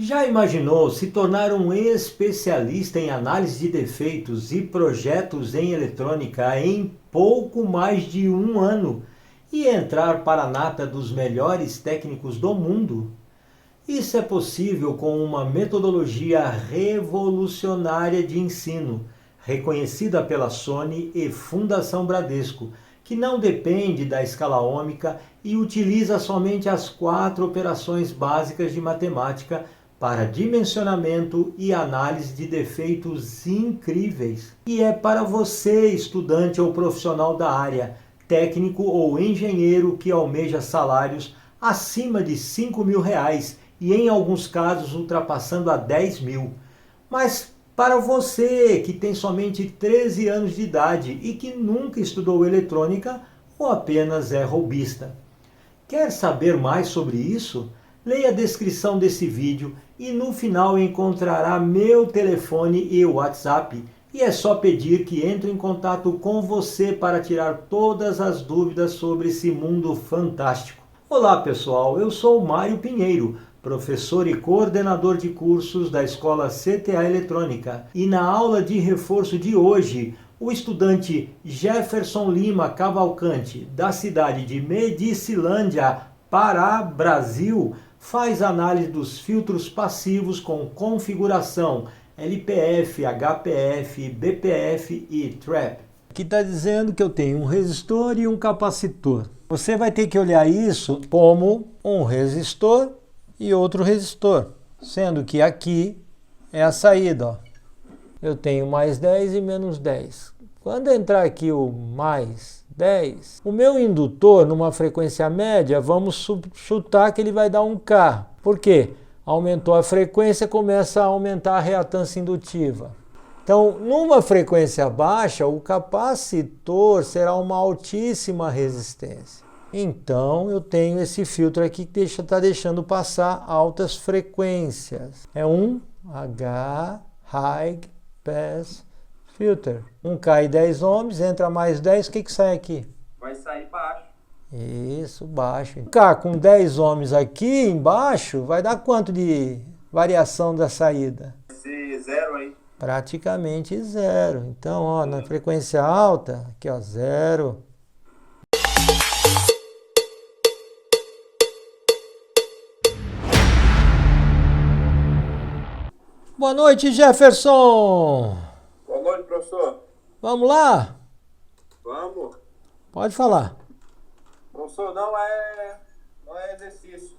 Já imaginou se tornar um especialista em análise de defeitos e projetos em eletrônica em pouco mais de um ano e entrar para a nata dos melhores técnicos do mundo? Isso é possível com uma metodologia revolucionária de ensino, reconhecida pela Sony e Fundação Bradesco, que não depende da escala ômica e utiliza somente as 4 operações básicas de matemática para dimensionamento e análise de defeitos incríveis. E é para você, estudante ou profissional da área, técnico ou engenheiro que almeja salários acima de R$ 5.000 e em alguns casos ultrapassando a 10 mil. Mas para você que tem somente 13 anos de idade e que nunca estudou eletrônica ou apenas é hobbyista. Quer saber mais sobre isso? Leia a descrição desse vídeo e no final encontrará meu telefone e WhatsApp. E é só pedir que entre em contato com você para tirar todas as dúvidas sobre esse mundo fantástico. Olá pessoal, eu sou Mário Pinheiro, professor e coordenador de cursos da Escola CTA Eletrônica. E na aula de reforço de hoje, o estudante Jefferson Lima Cavalcante, da cidade de Medicilândia, Pará, Brasil, faz análise dos filtros passivos com configuração LPF, HPF, BPF e TRAP. Aqui está dizendo que eu tenho um resistor e um capacitor. Você vai ter que olhar isso como um resistor e outro resistor, sendo que aqui é a saída. Ó. Eu tenho mais 10 e menos 10. Quando entrar aqui o mais 10, o meu indutor, numa frequência média, vamos chutar que ele vai dar 1K. Por quê? Aumentou a frequência, começa a aumentar a reatância indutiva. Então, numa frequência baixa, o capacitor será uma altíssima resistência. Então, eu tenho esse filtro aqui que está deixando passar altas frequências. É um High Pass Filter. 1K e 10 ohms, entra mais 10, o que sai aqui? Vai sair baixo. Isso, baixo. K com 10 ohms aqui embaixo, vai dar quanto de variação da saída? Vai ser zero aí. Praticamente zero. Então, ó, na frequência alta, aqui ó, zero. Boa noite, Jefferson! Boa noite, professor. Vamos lá? Vamos. Pode falar. Professor, não é exercício.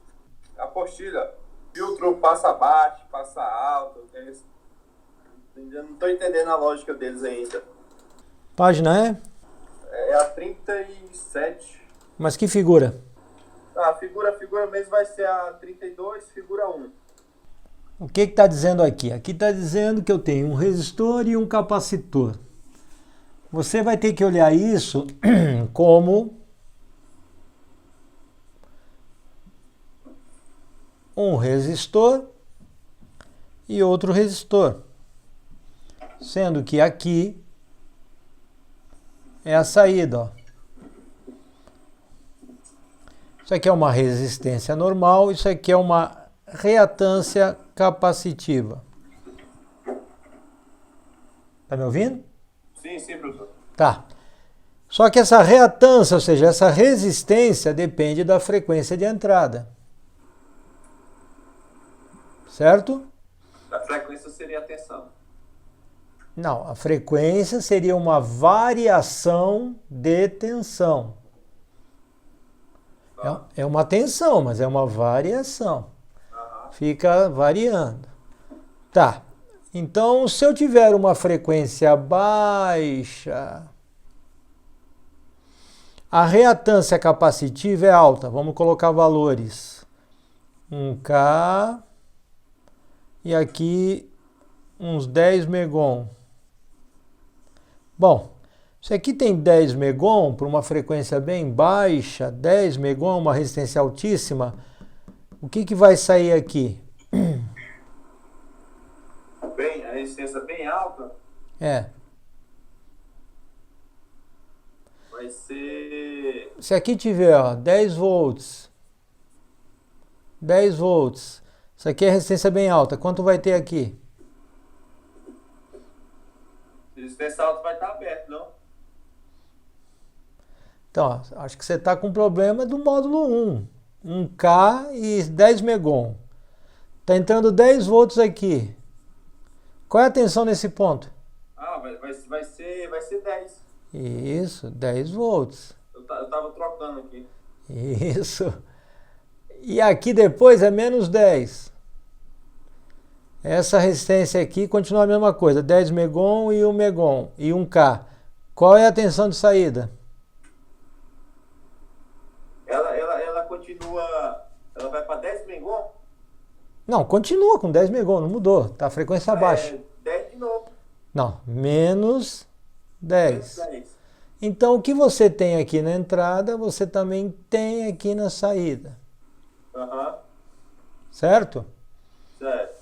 É apostila. Filtro passa baixo, passa alto. Eu não estou entendendo a lógica deles ainda. Página é? É a 37. Mas que figura? A figura mesmo vai ser a 32, figura 1. O que está dizendo aqui? Aqui está dizendo que eu tenho um resistor e um capacitor. Você vai ter que olhar isso como um resistor e outro resistor. Sendo que aqui é a saída. Ó. Isso aqui é uma resistência normal, isso aqui é uma reatância capacitiva. Tá me ouvindo? Sim, professor. Tá. Só que essa reatância, ou seja, essa resistência depende da frequência de entrada. Certo? A frequência seria a tensão. Não, a frequência seria uma variação de tensão. É uma tensão, mas é uma variação. Fica variando. Tá. Então, se eu tiver uma frequência baixa, a reatância capacitiva é alta. Vamos colocar valores. 1K e aqui uns 10 megon. Bom, se aqui tem 10 megon para uma frequência bem baixa, 10 megon, uma resistência altíssima, o que vai sair aqui? Bem, a resistência bem alta É. vai ser... Se aqui tiver ó, 10 volts, Isso aqui é resistência bem alta. Quanto vai ter aqui? Resistência alta vai estar aberto, não? Então, ó, acho que você está com um problema do módulo 1. 1K e 10 megon. Está entrando 10 volts aqui. Qual é a tensão nesse ponto? Ah, vai ser 10. Isso, 10 volts. Eu tava trocando aqui. Isso. E aqui depois é menos 10. Essa resistência aqui continua a mesma coisa. 10 megon e 1 megon. E 1K. Qual é a tensão de saída? Ela continua... Ela vai para 10 megon? Não, continua com 10 megon, não mudou. Tá a frequência baixa. 10 de novo. Não, menos 10. Menos 10. Então, o que você tem aqui na entrada, você também tem aqui na saída. Aham. Certo? Certo.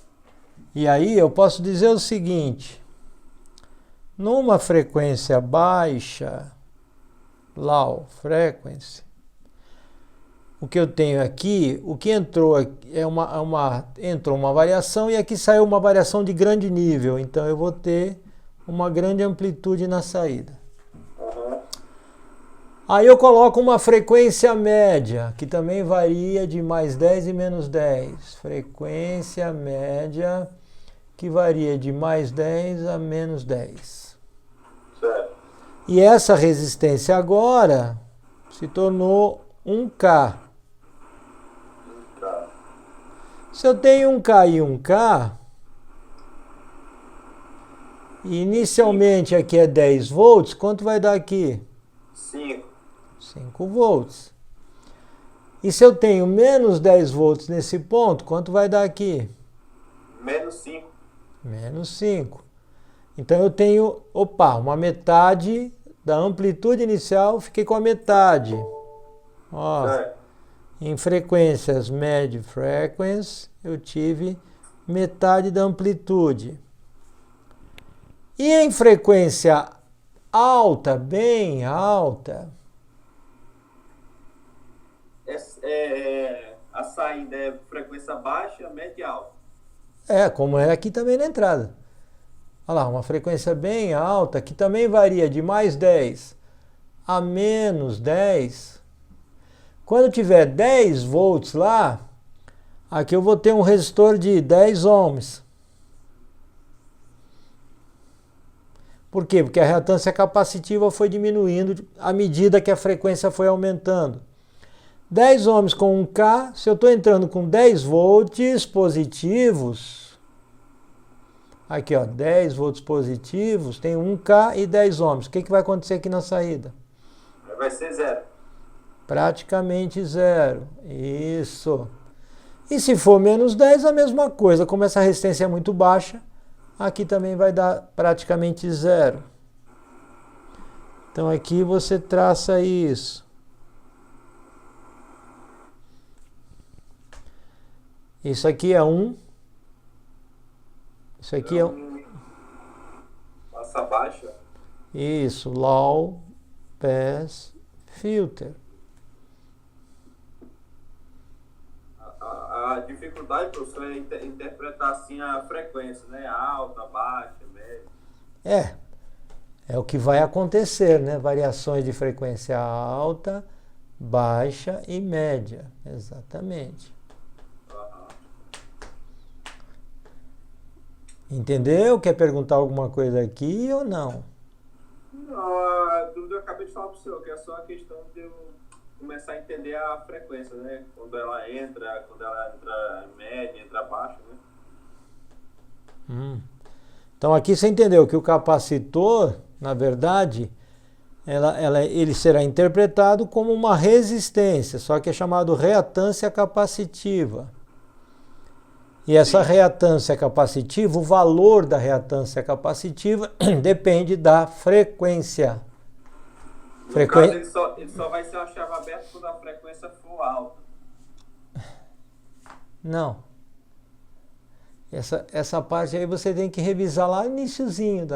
E aí eu posso dizer o seguinte. Numa frequência baixa, low frequency, o que eu tenho aqui, o que entrou é entrou uma variação e aqui saiu uma variação de grande nível. Então eu vou ter uma grande amplitude na saída. Uhum. Aí eu coloco uma frequência média, que também varia de mais 10 e menos 10. Frequência média que varia de mais 10 a menos 10. Certo. E essa resistência agora se tornou 1K. Tá. Se eu tenho 1K e 1K, e inicialmente aqui é 10 volts, quanto vai dar aqui? 5. 5 volts. E se eu tenho menos 10 volts nesse ponto, quanto vai dar aqui? Menos 5. Menos 5. Então eu tenho, uma metade da amplitude inicial, fiquei com a metade. Ó, Certo. em frequências médio frequency, eu tive metade da amplitude. E em frequência alta, bem alta, A saída é frequência baixa, média e alta. como é aqui também na entrada. Olha lá, uma frequência bem alta, que também varia de mais 10 a menos 10. Quando tiver 10 volts lá, aqui eu vou ter um resistor de 10 ohms. Por quê? Porque a reatância capacitiva foi diminuindo à medida que a frequência foi aumentando. 10 ohms com 1K, se eu estou entrando com 10 volts positivos, aqui ó, 10 volts positivos, tem 1K e 10 ohms. O que vai acontecer aqui na saída? Vai ser 0. Praticamente 0. Isso. E se for menos 10, a mesma coisa. Como essa resistência é muito baixa, aqui também vai dar praticamente 0. Então aqui você traça isso. Isso aqui é 1. Isso aqui é 1. Passa baixa. Isso, low pass filter. A dificuldade, professor, é interpretar assim a frequência, né? Alta, baixa, média. É o que vai acontecer, né? Variações de frequência alta, baixa e média. Exatamente. Entendeu? Quer perguntar alguma coisa aqui ou não? Não, a dúvida eu acabei de falar para o senhor, que é só a questão de eu começar a entender a frequência, né? Quando ela entra média, entra baixa, né? Então aqui você entendeu que o capacitor, na verdade, ele será interpretado como uma resistência, só que é chamado reatância capacitiva. E essa reatância capacitiva, o valor da reatância capacitiva depende da frequência. No caso, ele só vai ser uma chave aberta quando a frequência for alta. Não. Essa parte aí você tem que revisar lá no iniciozinho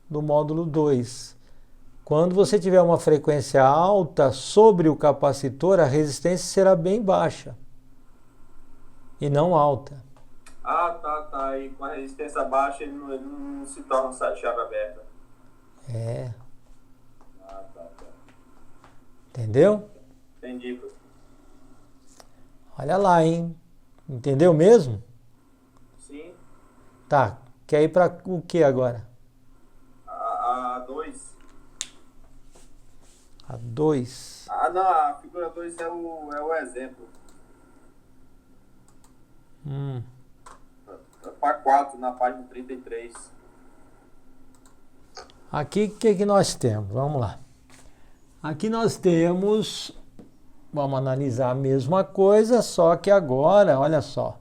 do módulo 2. Quando você tiver uma frequência alta sobre o capacitor, a resistência será bem baixa. e não alta. Ah, tá. E com a resistência baixa ele não se torna chave aberta. É, Ah, tá. entendeu? Entendi, professor. Olha lá, hein? Entendeu mesmo? Sim. Tá, quer ir para o que agora? A 2. A 2. Ah, não, a figura 2 é o exemplo. Para 4, na página 33. Aqui, o que nós temos? Vamos lá. Aqui nós temos, vamos analisar a mesma coisa, só que agora, olha só.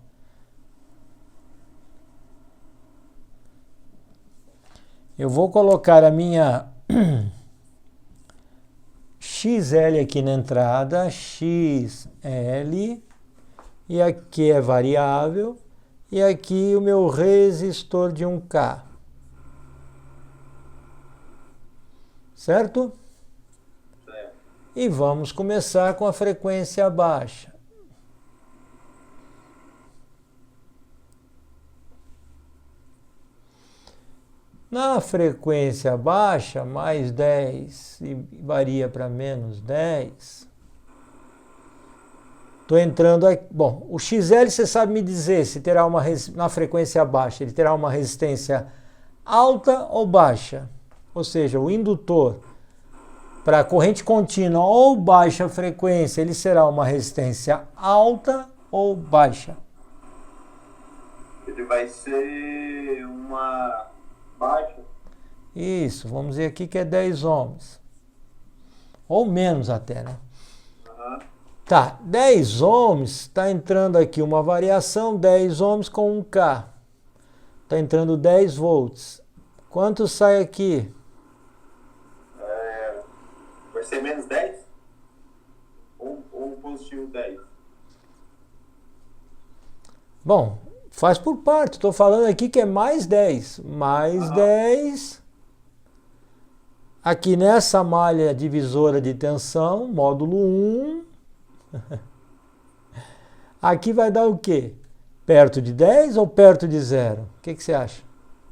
Eu vou colocar a minha XL aqui na entrada, XL, e aqui é variável, e aqui o meu resistor de 1K. Certo? Certo. E vamos começar com a frequência baixa. Na frequência baixa, mais 10 e varia para menos 10. Estou entrando aqui. Bom, o XL você sabe me dizer se terá na frequência baixa, ele terá uma resistência alta ou baixa? Ou seja, o indutor para a corrente contínua ou baixa frequência, ele será uma resistência alta ou baixa? Ele vai ser uma baixa. Isso, vamos dizer aqui que é 10 ohms. Ou menos até, né? Uhum. Tá, 10 ohms, está entrando aqui uma variação, 10 ohms com 1K. Está entrando 10 volts. Quanto sai aqui? Vai ser menos 10? Ou positivo 10? Bom, faz por parte. Estou falando aqui que é mais 10. Mais 10. Aqui nessa malha divisora de tensão, módulo 1. Aqui vai dar o quê? Perto de 10 ou perto de 0? O que você acha?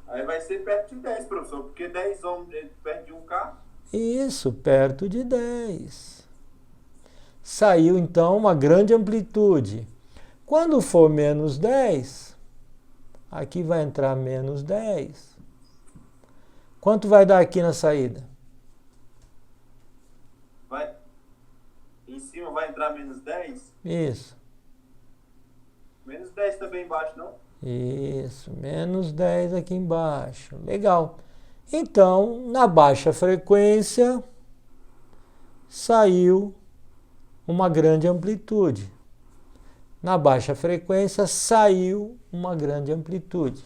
Aí vai ser perto de 10, professor, porque 10 ohms perto de 1K. Isso, perto de 10. Saiu então uma grande amplitude. Quando for menos 10, aqui vai entrar menos 10. Quanto vai dar aqui na saída? Em cima vai entrar menos 10? Isso. Menos 10 também embaixo, não? Isso, menos 10 aqui embaixo. Legal. Então, na baixa frequência, saiu uma grande amplitude. Na baixa frequência, saiu uma grande amplitude.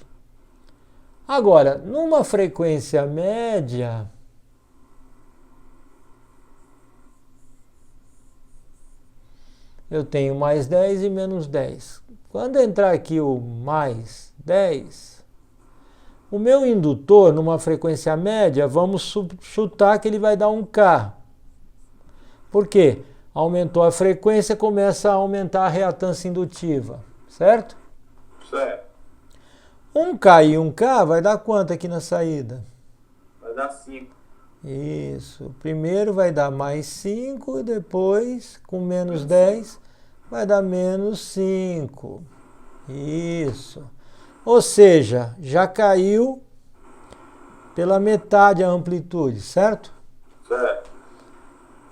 Agora, numa frequência média, eu tenho mais 10 e menos 10. Quando entrar aqui o mais 10, o meu indutor, numa frequência média, vamos chutar que ele vai dar 1K. Por quê? Aumentou a frequência, começa a aumentar a reatância indutiva, certo? Certo. 1K e 1K vai dar quanto aqui na saída? Vai dar 5. Isso. Primeiro vai dar mais 5 e depois, com menos 10, vai dar menos 5. Isso. Ou seja, já caiu pela metade a amplitude, certo? Certo.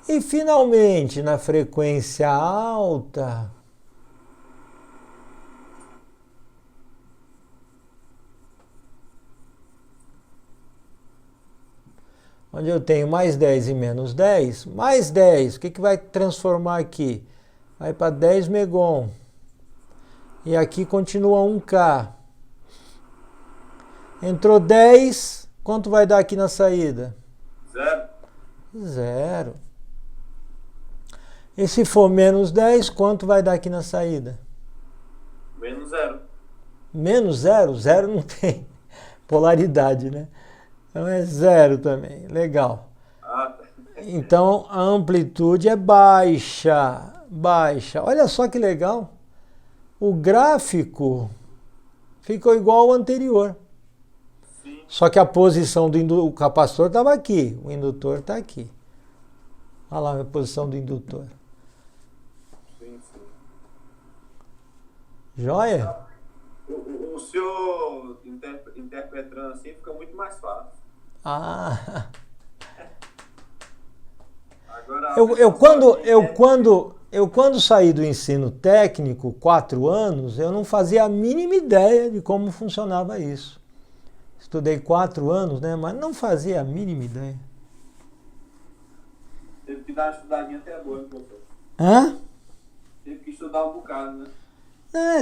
E finalmente, na frequência alta, onde eu tenho mais 10 e menos 10, mais 10, o que vai transformar aqui? Vai para 10 megon. E aqui continua 1K. Entrou 10, quanto vai dar aqui na saída? 0. 0. E se for menos 10, quanto vai dar aqui na saída? Menos 0. Menos 0? 0 não tem polaridade, né? Então é 0 também. Legal. Então a amplitude é baixa. Baixa. Olha só que legal. o gráfico ficou igual ao anterior. Sim. Só que a posição do capacitor estava aqui, o indutor está aqui. Olha lá a posição do indutor. Sim, sim. Joia? O senhor interpretando assim fica muito mais fácil. Ah. Agora, Eu quando saí do ensino técnico, 4 anos, eu não fazia a mínima ideia de como funcionava isso. Estudei 4 anos, né? Mas não fazia a mínima ideia. Teve que dar uma estudadinha até boa, professor. Hã? Teve que estudar um bocado, né?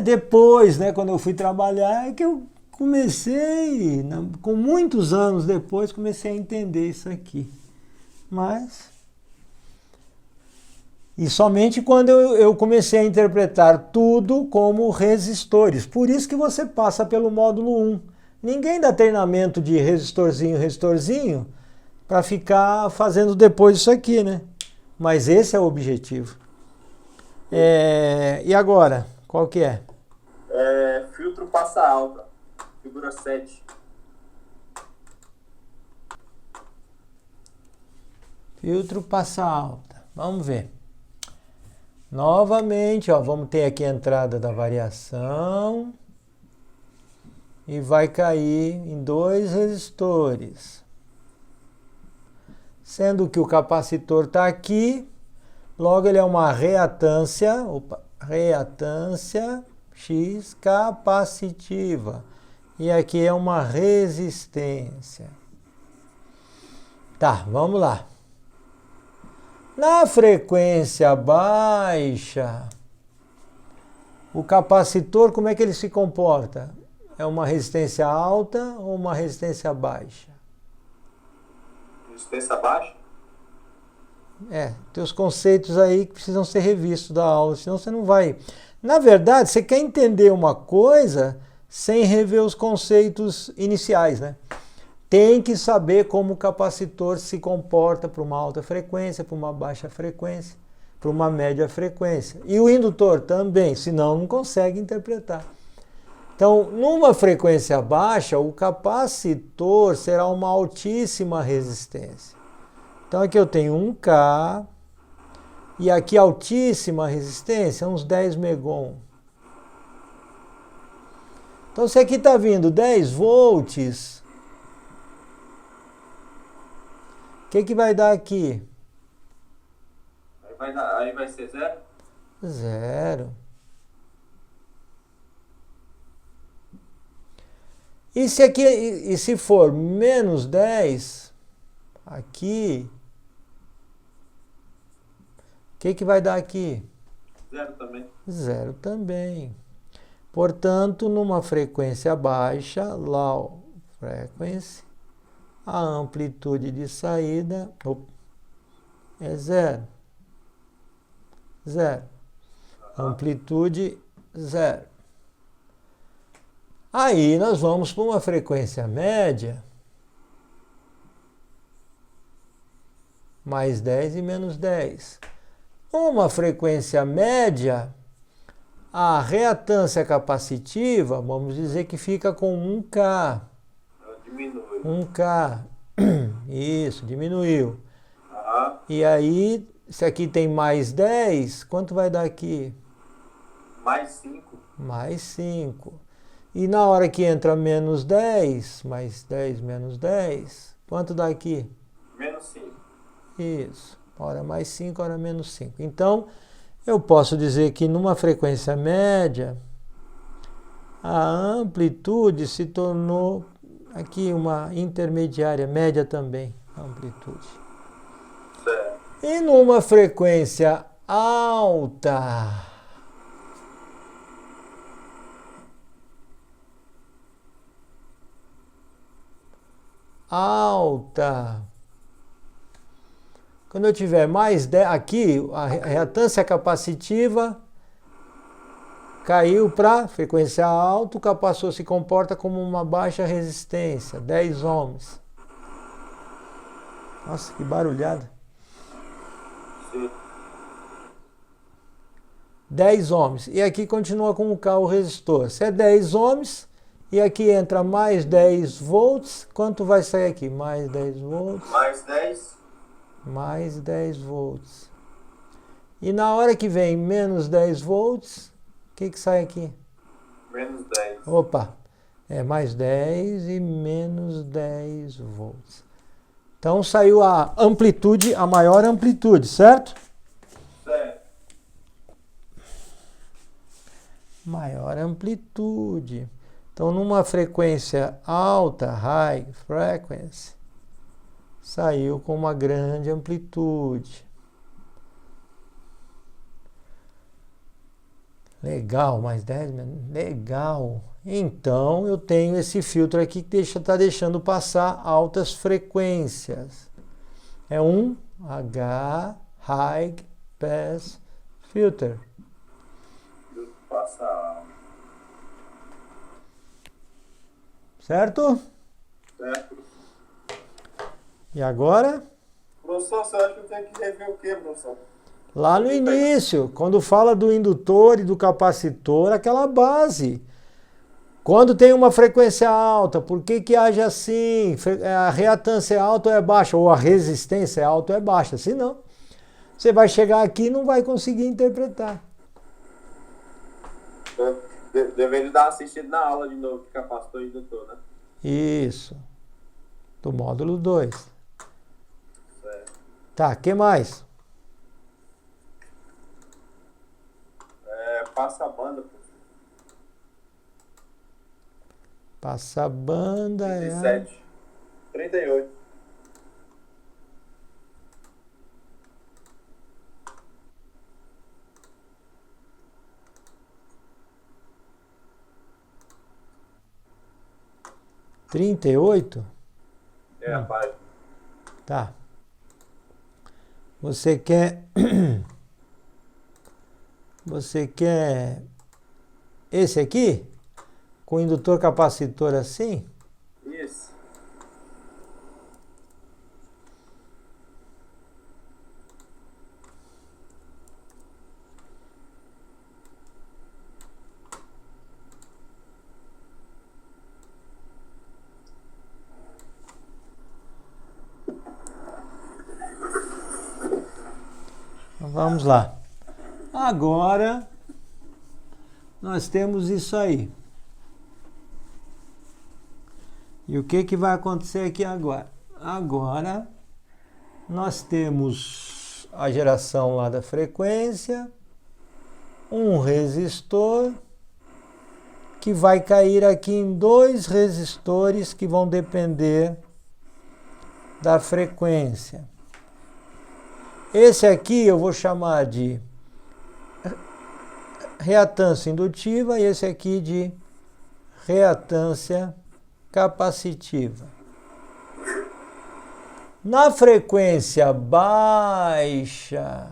Depois, né, quando eu fui trabalhar, é que eu comecei, com muitos anos depois, comecei a entender isso aqui. Mas... E somente quando eu comecei a interpretar tudo como resistores. Por isso que você passa pelo módulo 1. Ninguém dá treinamento de resistorzinho, para ficar fazendo depois isso aqui, né? Mas esse é o objetivo. E agora, qual que é? Filtro passa alta, figura 7. Filtro passa alta. Vamos ver. Novamente, ó, vamos ter aqui a entrada da variação. E vai cair em 2 resistores. Sendo que o capacitor está aqui, logo ele é uma reatância X capacitiva. E aqui é uma resistência. Tá, vamos lá. Na frequência baixa, o capacitor, como é que ele se comporta? É uma resistência alta ou uma resistência baixa? Resistência baixa? Tem os conceitos aí que precisam ser revistos da aula, senão você não vai... Na verdade, você quer entender uma coisa sem rever os conceitos iniciais, né? Tem que saber como o capacitor se comporta para uma alta frequência, para uma baixa frequência, para uma média frequência. E o indutor também, senão não consegue interpretar. Então, numa frequência baixa, o capacitor será uma altíssima resistência. Então, aqui eu tenho 1K, e aqui altíssima resistência, uns 10 megohm. Então, se aqui está vindo 10 volts, o que vai dar aqui? Aí vai ser 0? 0. E se for menos 10, aqui, o que vai dar aqui? 0 também. 0 também. Portanto, numa frequência baixa, low frequency, a amplitude de saída é 0. 0. Amplitude 0. Aí nós vamos para uma frequência média, mais 10 e menos 10. Uma frequência média, a reatância capacitiva, vamos dizer que fica com 1K. Diminui. 1K. Isso, diminuiu. Uhum. E aí, se aqui tem mais 10, quanto vai dar aqui? Mais 5. Mais 5. E na hora que entra menos 10, mais 10 menos 10, quanto dá aqui? Menos 5. Isso. Hora mais 5, hora menos 5. Então, eu posso dizer que numa frequência média, a amplitude se tornou aqui uma intermediária, média também, amplitude. Certo. E numa frequência alta, quando eu tiver mais 10, aqui a reatância capacitiva caiu para frequência alta, o capacitor se comporta como uma baixa resistência, 10 ohms. Nossa, que barulhada. Sim. 10 ohms. E aqui continua com o resistor. Se é 10 ohms, e aqui entra mais 10 volts, quanto vai sair aqui? Mais 10 volts. Mais 10. Mais 10 volts. E na hora que vem menos 10 volts, o que sai aqui? Menos 10. Opa, é mais 10 e menos 10 volts. Então saiu a amplitude, a maior amplitude, certo? Certo. Maior amplitude. Então numa frequência alta, high frequency, saiu com uma grande amplitude. Legal, mais 10, legal. Então eu tenho esse filtro aqui que está deixando passar altas frequências. É um High Pass Filter. Passa. Certo? Certo. E agora? Professor, você acha que eu tenho que rever o quê, professor? Lá no início, quando fala do indutor e do capacitor, aquela base. Quando tem uma frequência alta, por que que age assim? A reatância é alta ou é baixa? Ou a resistência é alta ou é baixa? Se não, você vai chegar aqui e não vai conseguir interpretar. Eu deveria dar assistido na aula de novo de capacitor e indutor, né? Isso. Do módulo 2. Certo. Tá, o que mais? Passa a banda, professor. Passa a banda. 37. 38. É 38? É a página. Tá. Você quer. Você quer esse aqui? Com indutor capacitor assim? Isso. Então, vamos lá. Agora nós temos isso aí. E o que vai acontecer aqui agora? Agora nós temos a geração lá da frequência, um resistor que vai cair aqui em dois resistores que vão depender da frequência. Esse aqui eu vou chamar de reatância indutiva e esse aqui de reatância capacitiva. Na frequência baixa,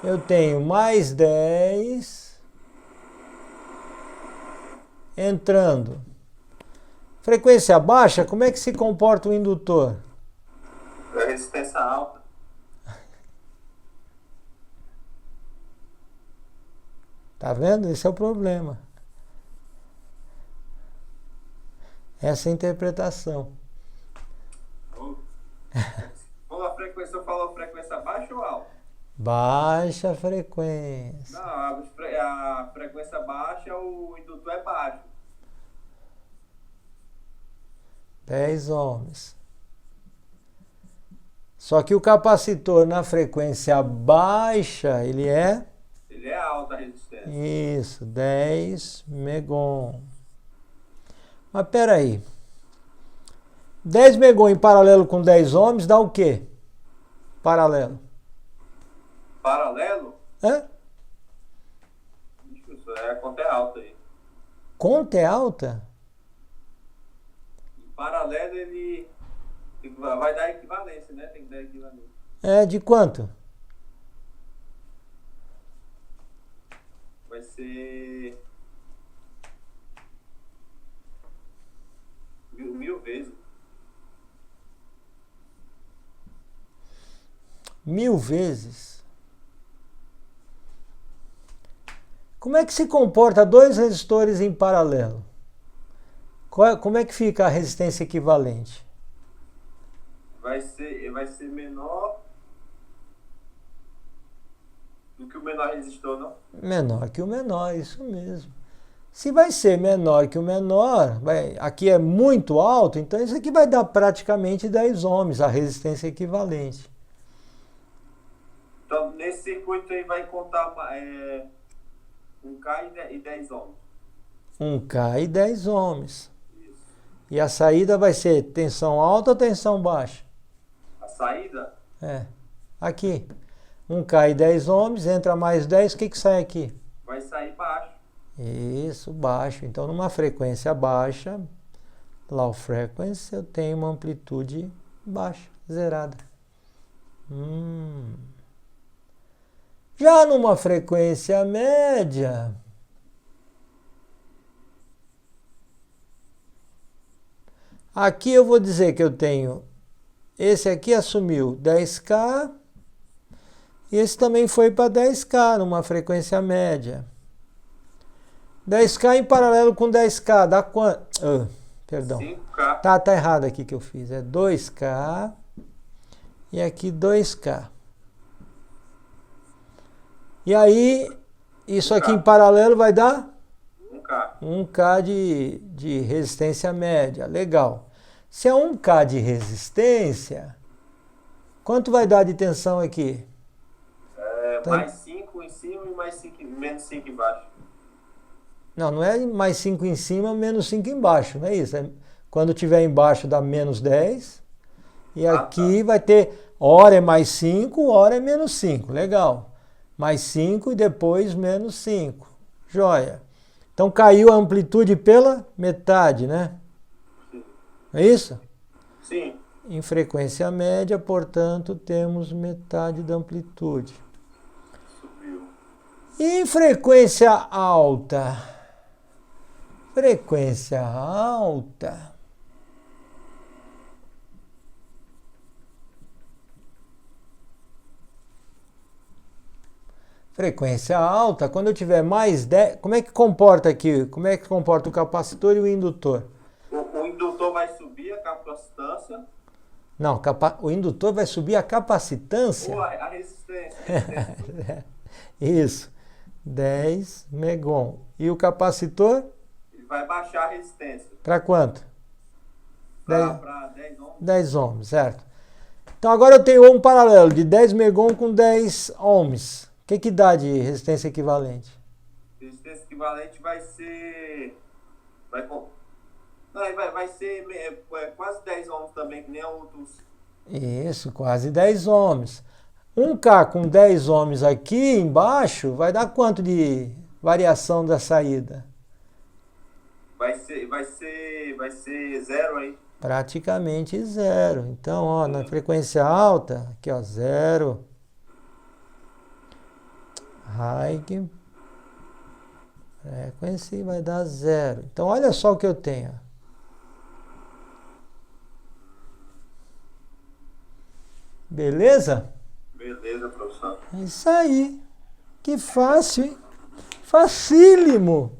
eu tenho mais 10 entrando. Frequência baixa, como é que se comporta o indutor? A resistência alta. Tá vendo? Esse é o problema. Essa é a interpretação. Quando a frequência, eu falo frequência baixa ou alta? Baixa frequência. Não, a frequência baixa, o indutor é baixo. 10 ohms. Só que o capacitor na frequência baixa, ele é? Ele é alta a resistência. Isso, 10 megohm. Mas peraí. 10 megohm em paralelo com 10 ohms dá o quê? Paralelo. Paralelo? Hã? Isso é a conta é alta aí. Conta é alta? Em paralelo ele vai dar equivalência, né? Tem que dar equivalência. É, de quanto? Vai ser 1000 vezes. 1000 vezes. Como é que se comporta dois resistores em paralelo? Como é que fica a resistência equivalente? Vai ser menor do que o menor resistor, não? Menor que o menor, isso mesmo. Se vai ser menor que o menor, aqui é muito alto, então isso aqui vai dar praticamente 10 ohms, a resistência equivalente. Então, nesse circuito aí vai contar 1K e 10 ohms. 1K e 10 ohms. E a saída vai ser tensão alta ou tensão baixa? A saída? É. Aqui. 1K e 10 ohms, entra mais 10, o que sai aqui? Vai sair baixo. Isso, baixo. Então, numa frequência baixa, low frequency, eu tenho uma amplitude baixa, zerada. Já numa frequência média, aqui eu vou dizer que eu tenho, esse aqui assumiu 10K, e esse também foi para 10K, numa frequência média. 10K em paralelo com 10K, dá quanto? Perdão. 5K. Tá errado aqui que eu fiz. É 2K e aqui 2K. E aí, isso 1K. aqui em paralelo vai dar? 1K. 1K de resistência média. Legal. Se é 1K de resistência, quanto vai dar de tensão aqui? Mais 5 em cima e menos 5 embaixo. Não é mais 5 em cima, menos 5 embaixo, não é isso? Quando tiver embaixo dá menos 10. E aqui vai ter, hora é mais 5, hora é menos 5. Legal. Mais 5 e depois menos 5. Joia. Então caiu a amplitude pela metade, né? Sim. É isso? Sim. Em frequência média, portanto, temos metade da amplitude. Subiu. E em frequência alta? Frequência alta. Frequência alta, quando eu tiver mais 10, como é que comporta aqui? Como é que comporta o capacitor e o indutor? O indutor vai subir a capacitância. Não, o indutor vai subir a capacitância. Ou a resistência. Isso. 10 megon. E o capacitor? Ele vai baixar a resistência. Para quanto? Para 10 ohms. 10 ohms, certo. Então agora eu tenho um paralelo de 10 megon com 10 ohms. O que dá de resistência equivalente? Resistência equivalente vai ser... Vai ser quase 10 ohms também, que nem a outros. Isso, quase 10 ohms. 1K com 10 ohms aqui embaixo vai dar quanto de variação da saída? Vai ser zero aí. Praticamente zero. Então, ó, na frequência alta, aqui ó, zero. High frequency vai dar zero. Então, olha só o que eu tenho. Beleza? Beleza, professor. É isso aí. Que fácil, hein? Facílimo.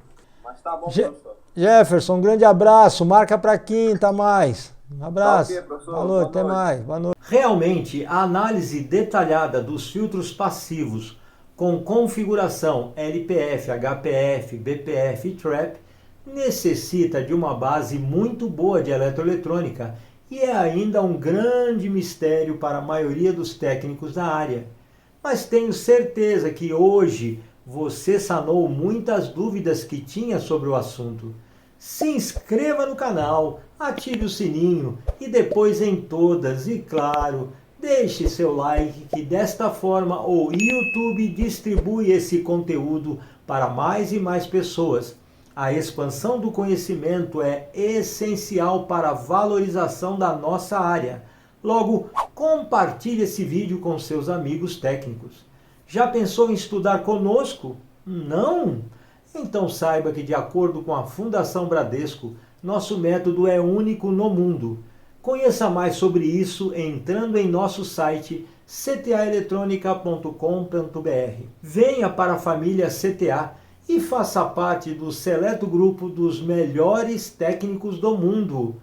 Mas tá bom, professor. Jefferson, um grande abraço. Marca para quinta mais. Um abraço. Tá ok, professor. Falou, Boa até noite. mais. Boa noite. Realmente, a análise detalhada dos filtros passivos com configuração LPF, HPF, BPF e TRAP necessita de uma base muito boa de eletroeletrônica e é ainda um grande mistério para a maioria dos técnicos da área. Mas tenho certeza que hoje você sanou muitas dúvidas que tinha sobre o assunto. Se inscreva no canal, ative o sininho e depois em todas e claro, deixe seu like que desta forma o YouTube distribui esse conteúdo para mais e mais pessoas. A expansão do conhecimento é essencial para a valorização da nossa área. Logo, compartilhe esse vídeo com seus amigos técnicos. Já pensou em estudar conosco? Não? Então saiba que, de acordo com a Fundação Bradesco, nosso método é único no mundo. Conheça mais sobre isso entrando em nosso site ctaeletronica.com.br. Venha para a família CTA e faça parte do seleto grupo dos melhores técnicos do mundo.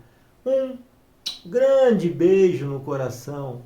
Um grande beijo no coração.